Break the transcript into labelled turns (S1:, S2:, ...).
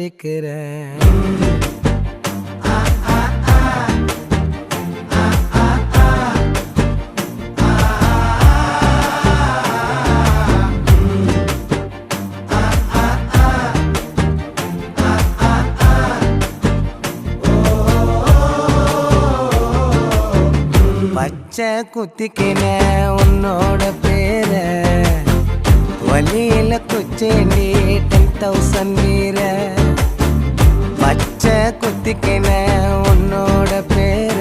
S1: கேக்குறேன். பச்சை குத்திக்கின உன்னோட பேர வழியில குச்சேண்டி 10,000 வீர. பச்சை குத்திக்கின உன்னோட பேர